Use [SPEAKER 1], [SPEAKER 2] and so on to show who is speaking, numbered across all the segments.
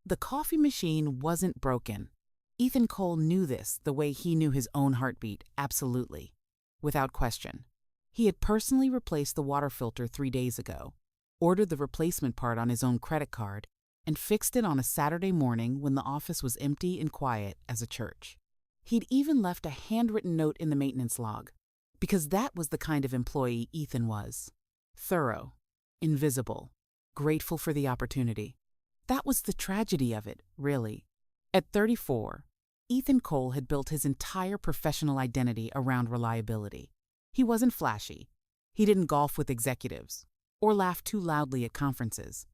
[SPEAKER 1] The coffee machine wasn't broken. Ethan Cole knew this the way he knew his own heartbeat, absolutely. Without question. He had personally replaced the water filter 3 days ago, ordered the replacement part on his own credit card, and fixed it on a Saturday morning when the office was empty and quiet as a church. He'd even left a handwritten note in the maintenance log, because that was the kind of employee Ethan was. Thorough, invisible, grateful for the opportunity. That was the tragedy of it, really. At 34, Ethan Cole had built his entire professional identity around reliability. He wasn't flashy. He didn't golf with executives or laugh too loudly at conferences.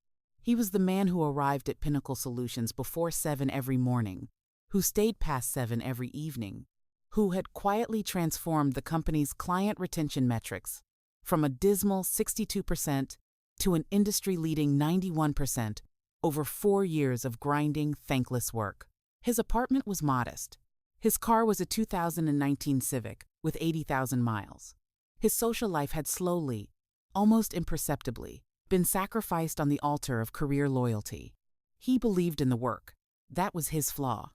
[SPEAKER 1] He was the man who arrived at Pinnacle Solutions before 7 every morning, who stayed past 7 every evening, who had quietly transformed the company's client retention metrics from a dismal 62% to an industry-leading 91% over 4 years of grinding, thankless work. His apartment was modest. His car was a 2019 Civic with 80,000 miles. His social life had slowly, almost imperceptibly, been sacrificed on the altar of career loyalty. He believed in the work. That was his flaw.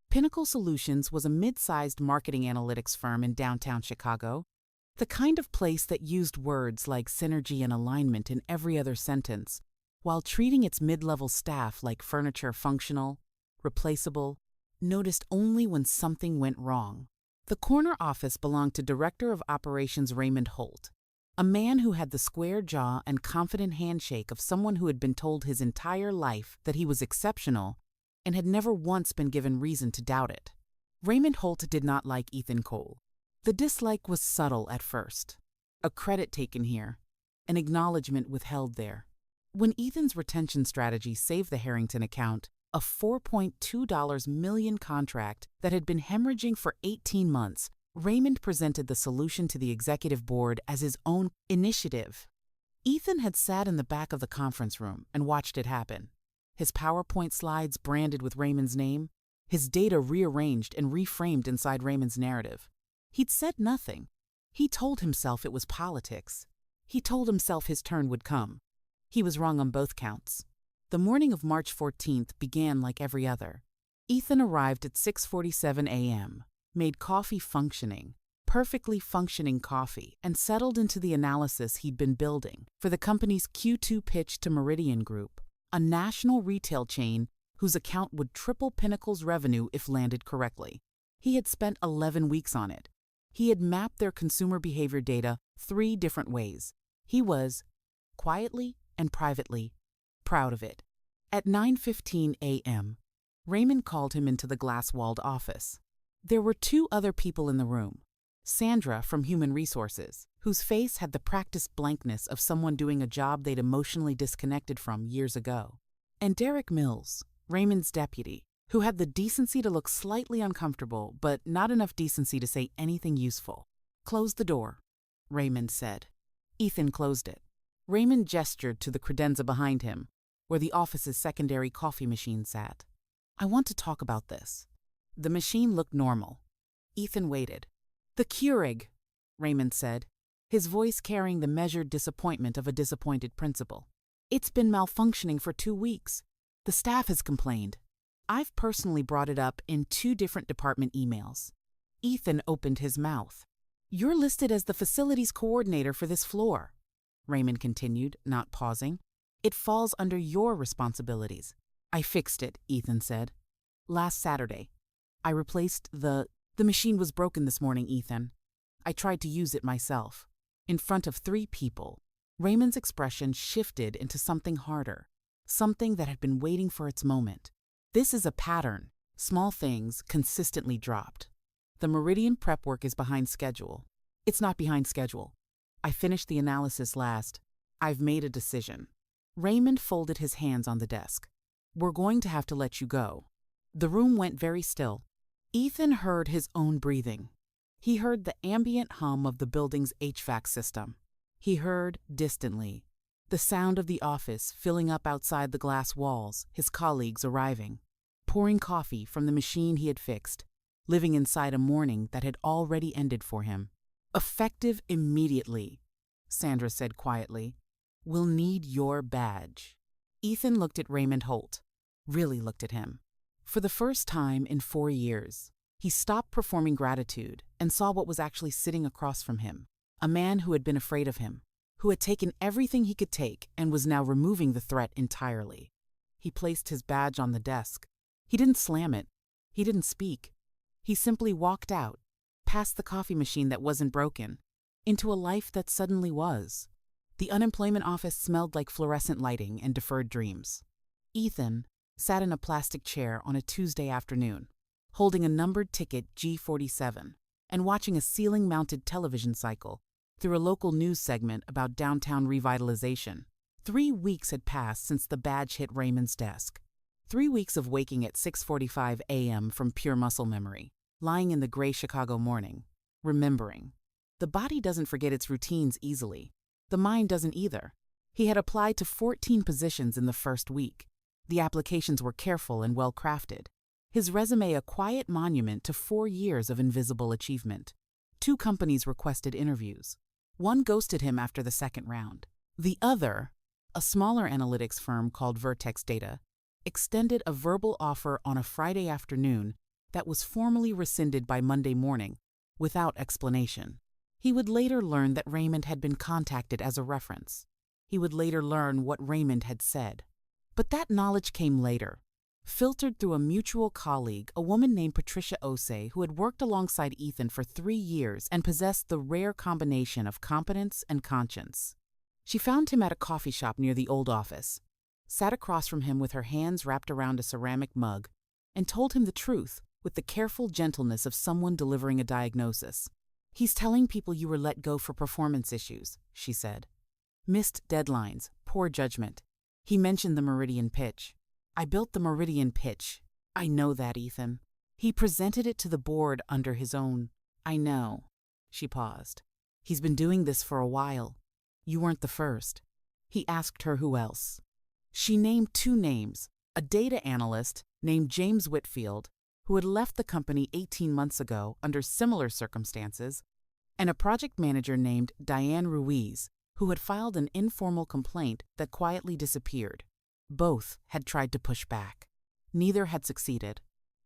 [SPEAKER 1] Pinnacle Solutions was a mid-sized marketing analytics firm in downtown Chicago, the kind of place that used words like synergy and alignment in every other sentence, while treating its mid-level staff like furniture functional, replaceable, noticed only when something went wrong. The corner office belonged to Director of Operations Raymond Holt, a man who had the square jaw and confident handshake of someone who had been told his entire life that he was exceptional and had never once been given reason to doubt it. Raymond Holt did not like Ethan Cole. The dislike was subtle at first. A credit taken here, an acknowledgement withheld there. When Ethan's retention strategy saved the Harrington account, a $4.2 million contract that had been hemorrhaging for 18 months, Raymond presented the solution to the executive board as his own initiative. Ethan had sat in the back of the conference room and watched it happen. His PowerPoint slides branded with Raymond's name, his data rearranged and reframed inside Raymond's narrative. He'd said nothing. He told himself it was politics. He told himself his turn would come. He was wrong on both counts. The morning of March 14th began like every other. Ethan arrived at 6:47 a.m., made coffee functioning, perfectly functioning coffee, and settled into the analysis he'd been building for the company's Q2 pitch to Meridian Group, a national retail chain whose account would triple Pinnacle's revenue if landed correctly. He had spent 11 weeks on it. He had mapped their consumer behavior data 3 different ways. He was, quietly and privately, proud of it. At 9:15 a.m., Raymond called him into the glass-walled office. There were 2 other people in the room. Sandra from Human Resources, whose face had the practiced blankness of someone doing a job they'd emotionally disconnected from years ago. And Derek Mills, Raymond's deputy, who had the decency to look slightly uncomfortable, but not enough decency to say anything useful. "Close the door," Raymond said. Ethan closed it. Raymond gestured to the credenza behind him, where the office's secondary coffee machine sat. "I want to talk about this." The machine looked normal. Ethan waited. "The Keurig," Raymond said, his voice carrying the measured disappointment of a disappointed principal. "It's been malfunctioning for 2 weeks. The staff has complained. I've personally brought it up in 2 different department emails." Ethan opened his mouth. "You're listed as the facilities coordinator for this floor," Raymond continued, not pausing. "It falls under your responsibilities." "I fixed it," Ethan said. "Last Saturday. I replaced the machine was broken this morning, Ethan. I tried to use it myself." In front of 3 people, Raymond's expression shifted into something harder, something that had been waiting for its moment. "This is a pattern. Small things consistently dropped. The Meridian prep work is behind schedule." "It's not behind schedule. I finished the analysis last. I've made a decision." Raymond folded his hands on the desk. "We're going to have to let you go." The room went very still. Ethan heard his own breathing. He heard the ambient hum of the building's HVAC system. He heard, distantly, the sound of the office filling up outside the glass walls, his colleagues arriving, pouring coffee from the machine he had fixed, living inside a morning that had already ended for him. "Effective immediately," Sandra said quietly. "We'll need your badge." Ethan looked at Raymond Holt. really looked at him. For the first time in 4 years, he stopped performing gratitude and saw what was actually sitting across from him, a man who had been afraid of him, who had taken everything he could take and was now removing the threat entirely. He placed his badge on the desk. He didn't slam it. He didn't speak. He simply walked out, past the coffee machine that wasn't broken, into a life that suddenly was. The unemployment office smelled like fluorescent lighting and deferred dreams. Ethan sat in a plastic chair on a Tuesday afternoon, holding a numbered ticket G47 and watching a ceiling-mounted television cycle through a local news segment about downtown revitalization. 3 weeks had passed since the badge hit Raymond's desk. 3 weeks of waking at 6:45 a.m. from pure muscle memory, lying in the gray Chicago morning, remembering. The body doesn't forget its routines easily. The mind doesn't either. He had applied to 14 positions in the first week. The applications were careful and well-crafted. His resume a quiet monument to 4 years of invisible achievement. 2 companies requested interviews. One ghosted him after the second round. The other, a smaller analytics firm called Vertex Data, extended a verbal offer on a Friday afternoon that was formally rescinded by Monday morning, without explanation. He would later learn that Raymond had been contacted as a reference. He would later learn what Raymond had said. But that knowledge came later, filtered through a mutual colleague, a woman named Patricia Osei, who had worked alongside Ethan for 3 years and possessed the rare combination of competence and conscience. She found him at a coffee shop near the old office, sat across from him with her hands wrapped around a ceramic mug, and told him the truth with the careful gentleness of someone delivering a diagnosis. "He's telling people you were let go for performance issues," she said. "Missed deadlines, poor judgment. He mentioned the Meridian pitch. I built the Meridian pitch. I know that, Ethan. He presented it to the board under his own. I know." She paused. "He's been doing this for a while. You weren't the first." He asked her who else. She named 2 names, a data analyst named James Whitfield, who had left the company 18 months ago under similar circumstances, and a project manager named Diane Ruiz, who had filed an informal complaint that quietly disappeared. Both had tried to push back. Neither had succeeded.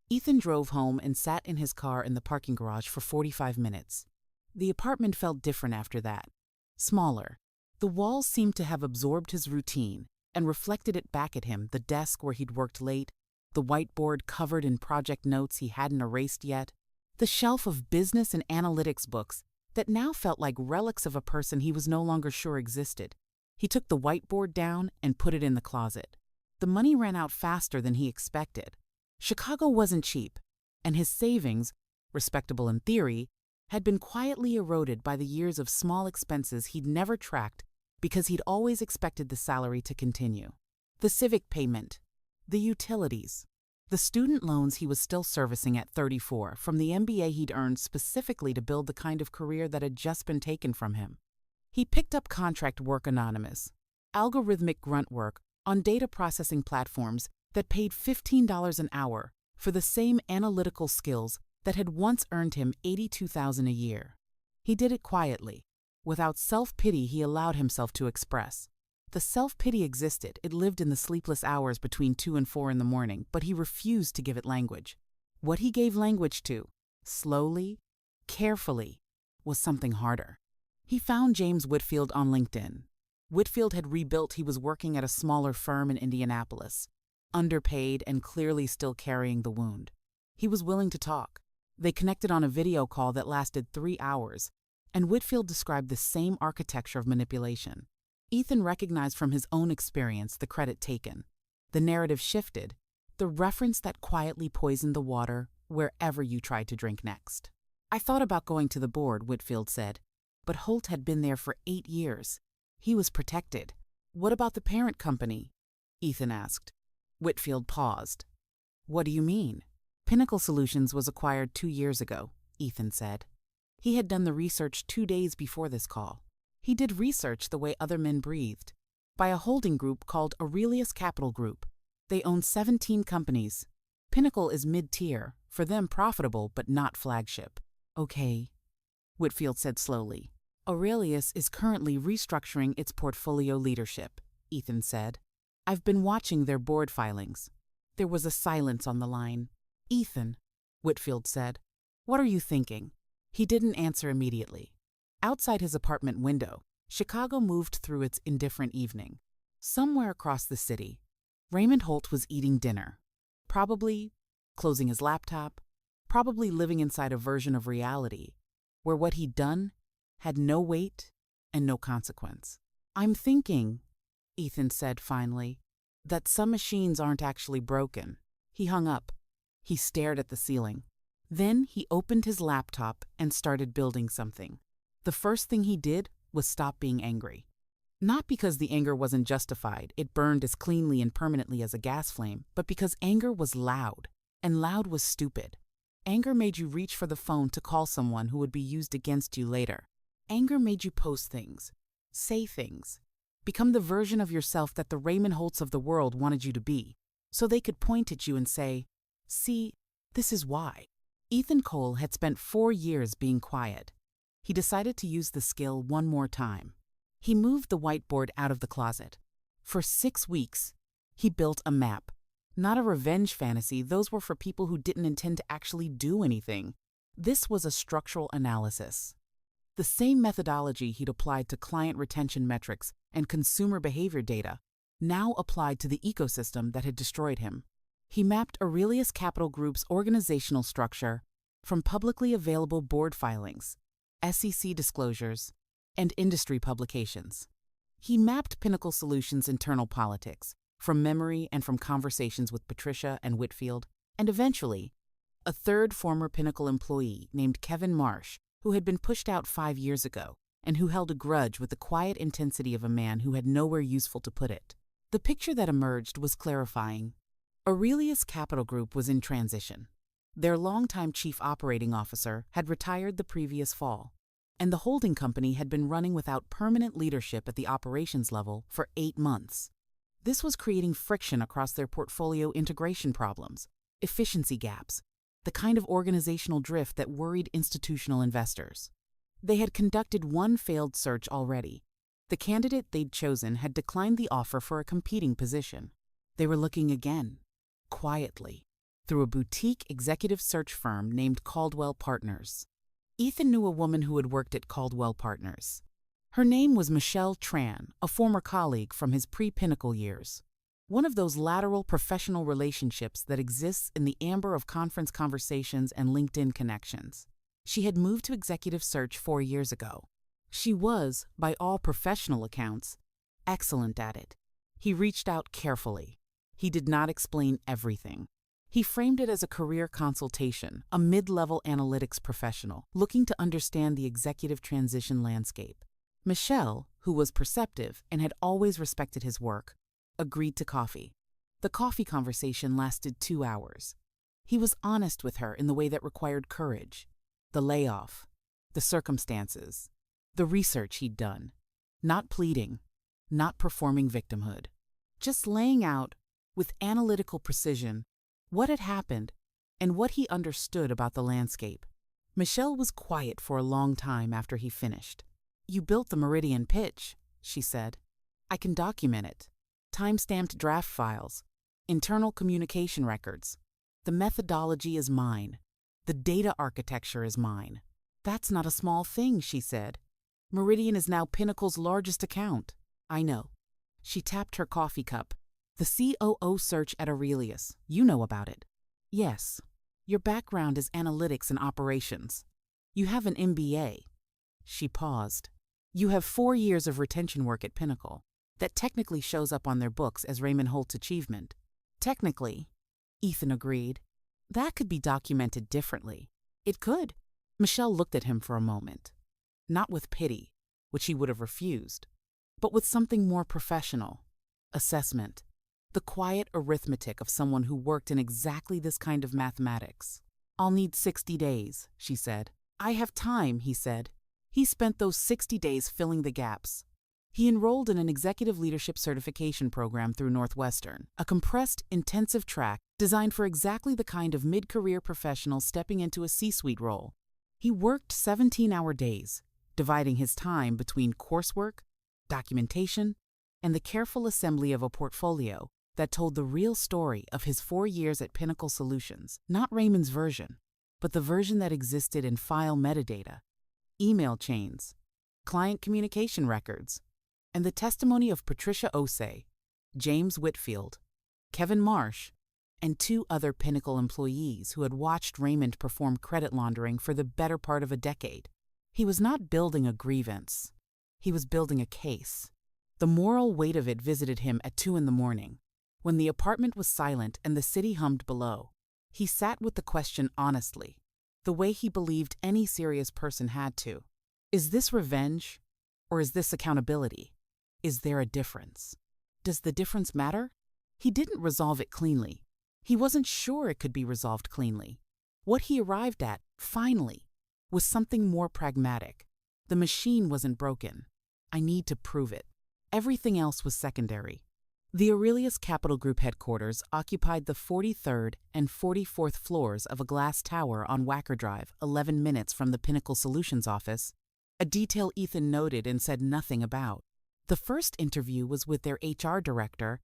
[SPEAKER 1] Ethan drove home and sat in his car in the parking garage for 45 minutes. The apartment felt different after that. Smaller. The walls seemed to have absorbed his routine and reflected it back at him, the desk where he'd worked late, the whiteboard covered in project notes he hadn't erased yet, the shelf of business and analytics books that now felt like relics of a person he was no longer sure existed. He took the whiteboard down and put it in the closet. The money ran out faster than he expected. Chicago wasn't cheap, and his savings, respectable in theory, had been quietly eroded by the years of small expenses he'd never tracked because he'd always expected the salary to continue. The civic payment, the utilities, the student loans he was still servicing at 34 from the MBA he'd earned specifically to build the kind of career that had just been taken from him. He picked up contract work anonymous, algorithmic grunt work on data processing platforms that paid $15 an hour for the same analytical skills that had once earned him $82,000 a year. He did it quietly, without self-pity he allowed himself to express. The self-pity existed. It lived in the sleepless hours between 2 and 4 in the morning, but he refused to give it language. What he gave language to, slowly, carefully, was something harder. He found James Whitfield on LinkedIn. Whitfield had rebuilt. He was working at a smaller firm in Indianapolis, underpaid and clearly still carrying the wound. He was willing to talk. They connected on a video call that lasted 3 hours, and Whitfield described the same architecture of manipulation. Ethan recognized from his own experience the credit taken. The narrative shifted, the reference that quietly poisoned the water wherever you tried to drink next. "I thought about going to the board," Whitfield said, "but Holt had been there for 8 years. He was protected." "What about the parent company?" Ethan asked. Whitfield paused. "What do you mean?" "Pinnacle Solutions was acquired 2 years ago," Ethan said. He had done the research 2 days before this call. He did research the way other men breathed, by a holding group called Aurelius Capital Group. They own 17 companies. Pinnacle is mid-tier, for them profitable but not flagship. "Okay," Whitfield said slowly. "Aurelius is currently restructuring its portfolio leadership," Ethan said. "I've been watching their board filings. There was a silence on the line. "Ethan," Whitfield said, "what are you thinking?" He didn't answer immediately. Outside his apartment window, Chicago moved through its indifferent evening. Somewhere across the city, Raymond Holt was eating dinner. Probably closing his laptop, probably living inside a version of reality where what he'd done had no weight and no consequence. "I'm thinking," Ethan said finally, "that some machines aren't actually broken." He hung up. He stared at the ceiling. Then he opened his laptop and started building something. The first thing he did was stop being angry. Not because the anger wasn't justified, it burned as cleanly and permanently as a gas flame, but because anger was loud, and loud was stupid. Anger made you reach for the phone to call someone who would be used against you later. Anger made you post things, say things, become the version of yourself that the Raymond Holtz of the world wanted you to be, so they could point at you and say, "See, this is why." Ethan Cole had spent 4 years being quiet. He decided to use the skill one more time. He moved the whiteboard out of the closet. For 6 weeks, he built a map. Not a revenge fantasy, those were for people who didn't intend to actually do anything. This was a structural analysis. The same methodology he'd applied to client retention metrics and consumer behavior data now applied to the ecosystem that had destroyed him. He mapped Aurelius Capital Group's organizational structure from publicly available board filings, SEC disclosures, and industry publications. He mapped Pinnacle Solutions' internal politics from memory and from conversations with Patricia and Whitfield, and eventually, a third former Pinnacle employee named Kevin Marsh, who had been pushed out 5 years ago and who held a grudge with the quiet intensity of a man who had nowhere useful to put it. The picture that emerged was clarifying. Aurelius Capital Group was in transition. Their longtime chief operating officer had retired the previous fall, and the holding company had been running without permanent leadership at the operations level for 8 months. This was creating friction across their portfolio integration problems, efficiency gaps, the kind of organizational drift that worried institutional investors. They had conducted one failed search already. The candidate they'd chosen had declined the offer for a competing position. They were looking again, quietly, through a boutique executive search firm named Caldwell Partners. Ethan knew a woman who had worked at Caldwell Partners. Her name was Michelle Tran, a former colleague from his pre-Pinnacle years. One of those lateral professional relationships that exists in the amber of conference conversations and LinkedIn connections. She had moved to executive search 4 years ago. She was, by all professional accounts, excellent at it. He reached out carefully. He did not explain everything. He framed it as a career consultation, a mid-level analytics professional looking to understand the executive transition landscape. Michelle, who was perceptive and had always respected his work, agreed to coffee. The coffee conversation lasted 2 hours. He was honest with her in the way that required courage. The layoff, the circumstances, the research he'd done. Not pleading, not performing victimhood. Just laying out, with analytical precision, what had happened and what he understood about the landscape. Michelle was quiet for a long time after he finished. "You built the Meridian pitch," she said. "I can document it. Time-stamped draft files, internal communication records. The methodology is mine. The data architecture is mine." "That's not a small thing," she said. "Meridian is now Pinnacle's largest account." "I know." She tapped her coffee cup. "The COO search at Aurelius. You know about it." "Yes. Your background is analytics and operations. You have an MBA." She paused. "You have 4 years of retention work at Pinnacle. That technically shows up on their books as Raymond Holt's achievement." "Technically," Ethan agreed. "That could be documented differently." "It could." Michelle looked at him for a moment. Not with pity, which he would have refused, but with something more professional. Assessment. The quiet arithmetic of someone who worked in exactly this kind of mathematics. "I'll need 60 days, she said. "I have time," he said. He spent those 60 days filling the gaps. He enrolled in an executive leadership certification program through Northwestern, a compressed, intensive track designed for exactly the kind of mid-career professional stepping into a C-suite role. He worked 17-hour days, dividing his time between coursework, documentation, and the careful assembly of a portfolio that told the real story of his 4 years at Pinnacle Solutions, not Raymond's version, but the version that existed in file metadata, email chains, client communication records, and the testimony of Patricia Osei, James Whitfield, Kevin Marsh, and 2 other Pinnacle employees who had watched Raymond perform credit laundering for the better part of a decade. He was not building a grievance. He was building a case. The moral weight of it visited him at 2 in the morning, when the apartment was silent and the city hummed below. He sat with the question honestly, the way he believed any serious person had to. Is this revenge, or is this accountability? Is there a difference? Does the difference matter? He didn't resolve it cleanly. He wasn't sure it could be resolved cleanly. What he arrived at, finally, was something more pragmatic. The machine wasn't broken. I need to prove it. Everything else was secondary. The Aurelius Capital Group headquarters occupied the 43rd and 44th floors of a glass tower on Wacker Drive, 11 minutes from the Pinnacle Solutions office, a detail Ethan noted and said nothing about. The first interview was with their HR director,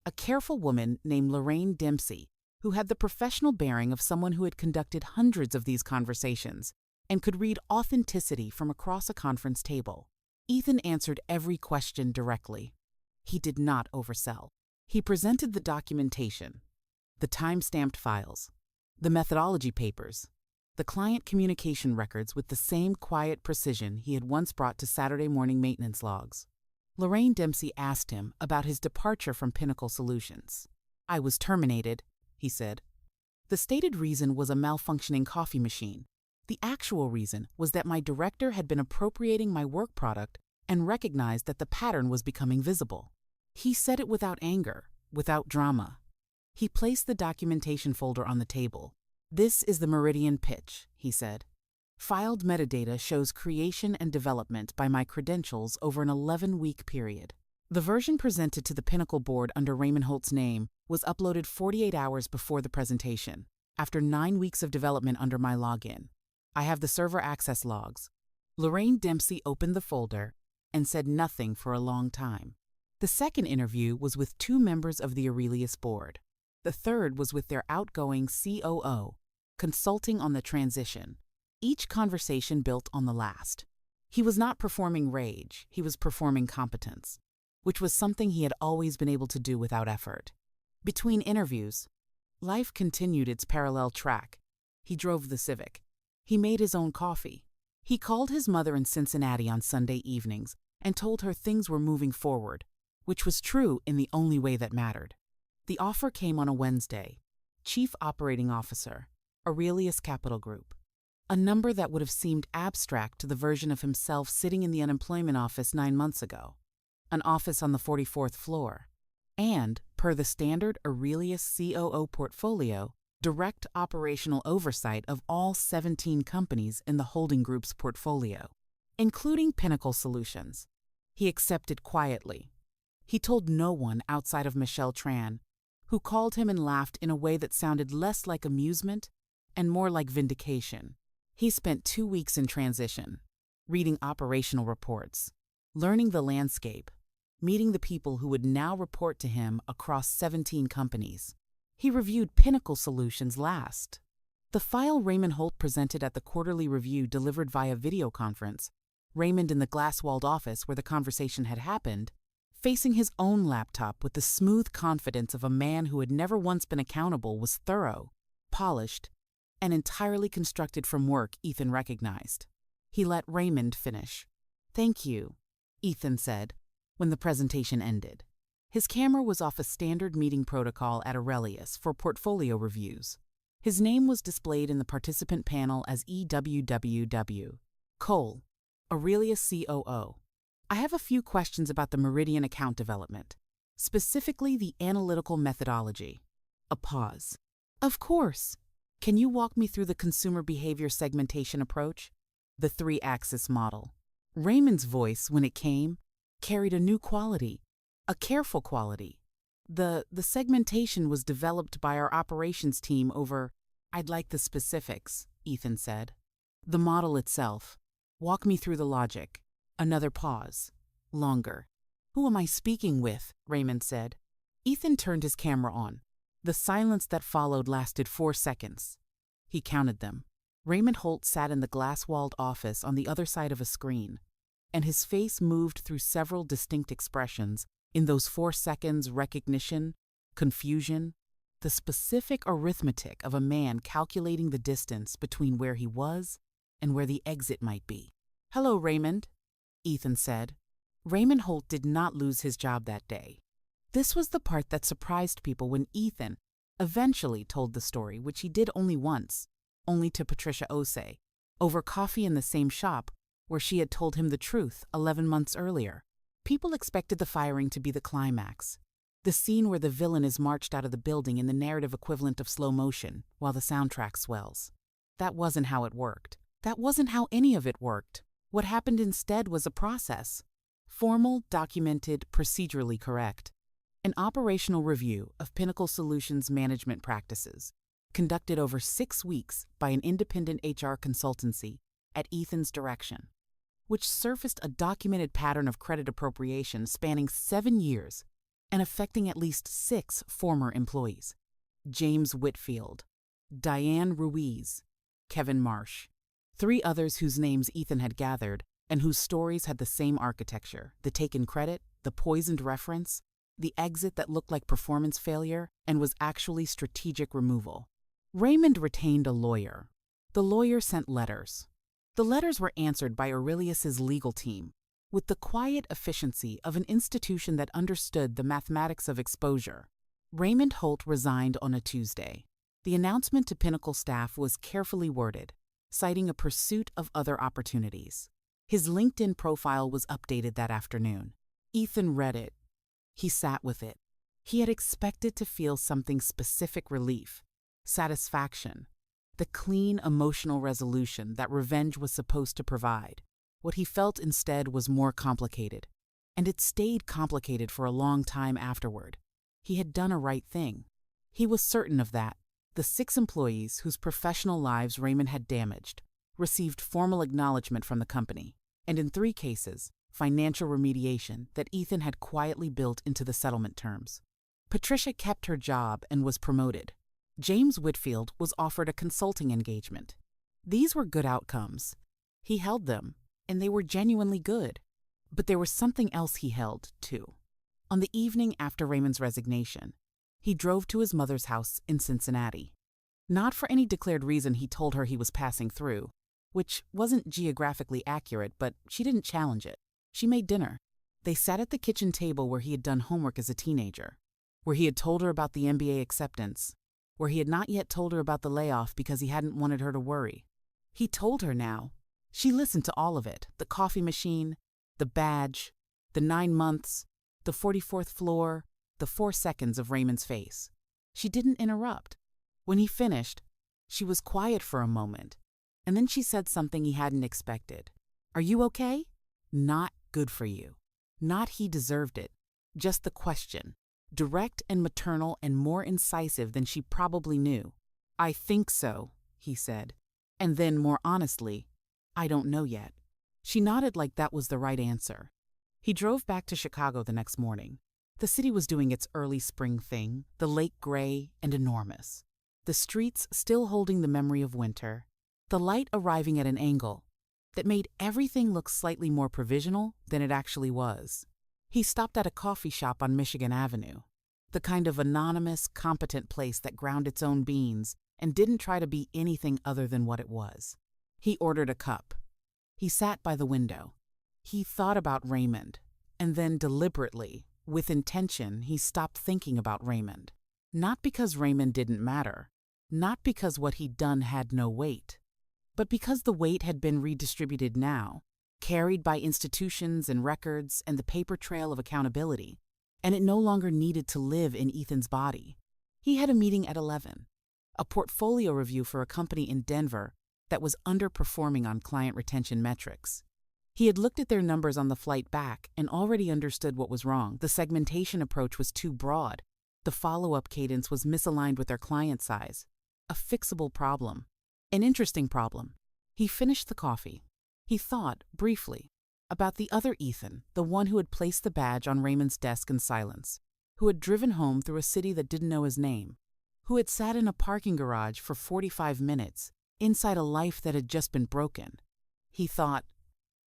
[SPEAKER 1] a careful woman named Lorraine Dempsey, who had the professional bearing of someone who had conducted hundreds of these conversations and could read authenticity from across a conference table. Ethan answered every question directly. He did not oversell. He presented the documentation, the time-stamped files, the methodology papers, the client communication records with the same quiet precision he had once brought to Saturday morning maintenance logs. Lorraine Dempsey asked him about his departure from Pinnacle Solutions. "I was terminated," he said. The stated reason was a malfunctioning coffee machine. The actual reason was that my director had been appropriating my work product and recognized that the pattern was becoming visible. He said it without anger, without drama. He placed the documentation folder on the table. "This is the Meridian pitch," he said. "Filed metadata shows creation and development by my credentials over an 11-week period. The version presented to the Pinnacle board under Raymond Holt's name was uploaded 48 hours before the presentation, after 9 weeks of development under my login. I have the server access logs." Lorraine Dempsey opened the folder and said nothing for a long time. The second interview was with 2 members of the Aurelius board. The third was with their outgoing COO, consulting on the transition. Each conversation built on the last. He was not performing rage, he was performing competence, which was something he had always been able to do without effort. Between interviews, life continued its parallel track. He drove the Civic. He made his own coffee. He called his mother in Cincinnati on Sunday evenings and told her things were moving forward, which was true in the only way that mattered. The offer came on a Wednesday. Chief Operating Officer, Aurelius Capital Group. A number that would have seemed abstract to the version of himself sitting in the unemployment office 9 months ago. An office on the 44th floor. And, per the standard Aurelius COO portfolio, direct operational oversight of all 17 companies in the holding group's portfolio, including Pinnacle Solutions. He accepted quietly. He told no one outside of Michelle Tran, who called him and laughed in a way that sounded less like amusement and more like vindication. He spent 2 weeks in transition, reading operational reports, learning the landscape, meeting the people who would now report to him across 17 companies. He reviewed Pinnacle Solutions last. The file Raymond Holt presented at the quarterly review delivered via video conference, Raymond in the glass-walled office where the conversation had happened, facing his own laptop with the smooth confidence of a man who had never once been accountable, was thorough, polished, and entirely constructed from work Ethan recognized. He let Raymond finish. "Thank you," Ethan said, when the presentation ended. His camera was off a standard meeting protocol at Aurelius for portfolio reviews. His name was displayed in the participant panel as EWWW. Cole, Aurelius COO. "I have a few questions about the Meridian account development, specifically the analytical methodology." A pause. "Of course. Can you walk me through the consumer behavior segmentation approach?" The 3-axis model. Raymond's voice, when it came, carried a new quality, a careful quality. The segmentation was developed by our operations team over— "I'd like the specifics," Ethan said. "The model itself. Walk me through the logic." Another pause. Longer. "Who am I speaking with?" Raymond said. Ethan turned his camera on. The silence that followed lasted 4 seconds. He counted them. Raymond Holt sat in the glass-walled office on the other side of a screen, and his face moved through several distinct expressions in those 4 seconds: recognition, confusion, the specific arithmetic of a man calculating the distance between where he was and where the exit might be. "Hello, Raymond," Ethan said. Raymond Holt did not lose his job that day. This was the part that surprised people when Ethan eventually told the story, which he did only once, only to Patricia Osei, over coffee in the same shop where she had told him the truth 11 months earlier. People expected the firing to be the climax, the scene where the villain is marched out of the building in the narrative equivalent of slow motion while the soundtrack swells. That wasn't how it worked. That wasn't how any of it worked. What happened instead was a process. Formal, documented, procedurally correct. An operational review of Pinnacle Solutions management practices, conducted over 6 weeks by an independent HR consultancy at Ethan's direction, which surfaced a documented pattern of credit appropriation spanning 7 years and affecting at least 6 former employees: James Whitfield, Diane Ruiz, Kevin Marsh, 3 others whose names Ethan had gathered and whose stories had the same architecture: the taken credit, the poisoned reference, the exit that looked like performance failure and was actually strategic removal. Raymond retained a lawyer. The lawyer sent letters. The letters were answered by Aurelius's legal team with the quiet efficiency of an institution that understood the mathematics of exposure. Raymond Holt resigned on a Tuesday. The announcement to Pinnacle staff was carefully worded, citing a pursuit of other opportunities. His LinkedIn profile was updated that afternoon. Ethan read it. He sat with it. He had expected to feel something: specific relief, satisfaction, the clean emotional resolution that revenge was supposed to provide. What he felt instead was more complicated, and it stayed complicated for a long time afterward. He had done a right thing. He was certain of that. The 6 employees whose professional lives Raymond had damaged received formal acknowledgement from the company, and in 3 cases, financial remediation that Ethan had quietly built into the settlement terms. Patricia kept her job and was promoted. James Whitfield was offered a consulting engagement. These were good outcomes. He held them, and they were genuinely good. But there was something else he held, too. On the evening after Raymond's resignation, he drove to his mother's house in Cincinnati. Not for any declared reason he told her he was passing through, which wasn't geographically accurate, but she didn't challenge it. She made dinner. They sat at the kitchen table where he had done homework as a teenager, where he had told her about the MBA acceptance, where he had not yet told her about the layoff because he hadn't wanted her to worry. He told her now. She listened to all of it: the coffee machine, the badge, the 9 months, the 44th floor, the 4 seconds of Raymond's face. She didn't interrupt. When he finished, she was quiet for a moment, and then she said something he hadn't expected. "Are you okay?" Not "good for you." Not "he deserved it." Just the question, direct and maternal and more incisive than she probably knew. "I think so," he said. And then, more honestly, "I don't know yet." She nodded like that was the right answer. He drove back to Chicago the next morning. The city was doing its early spring thing, the lake gray and enormous. The streets still holding the memory of winter. The light arriving at an angle that made everything look slightly more provisional than it actually was. He stopped at a coffee shop on Michigan Avenue, the kind of anonymous, competent place that ground its own beans and didn't try to be anything other than what it was. He ordered a cup. He sat by the window. He thought about Raymond, and then deliberately, with intention, he stopped thinking about Raymond. Not because Raymond didn't matter, not because what he'd done had no weight, but because the weight had been redistributed now, carried by institutions and records and the paper trail of accountability, and it no longer needed to live in Ethan's body. He had a meeting at 11, a portfolio review for a company in Denver that was underperforming on client retention metrics. He had looked at their numbers on the flight back and already understood what was wrong. The segmentation approach was too broad. The follow-up cadence was misaligned with their client size. A fixable problem. An interesting problem. He finished the coffee. He thought, briefly, about the other Ethan, the one who had placed the badge on Raymond's desk in silence, who had driven home through a city that didn't know his name, who had sat in a parking garage for 45 minutes inside a life that had just been broken. He thought,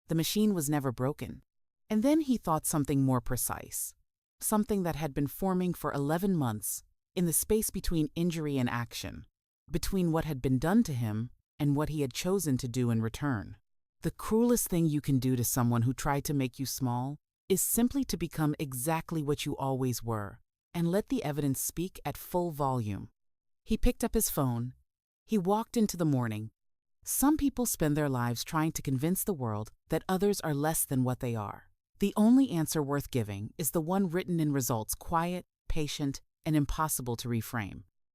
[SPEAKER 1] the machine was never broken. And then he thought something more precise, something that had been forming for 11 months in the space between injury and action, between what had been done to him and what he had chosen to do in return. The cruelest thing you can do to someone who tried to make you small is simply to become exactly what you always were and let the evidence speak at full volume. He picked up his phone. He walked into the morning. Some people spend their lives trying to convince the world that others are less than what they are. The only answer worth giving is the one written in results, quiet, patient, and impossible to reframe.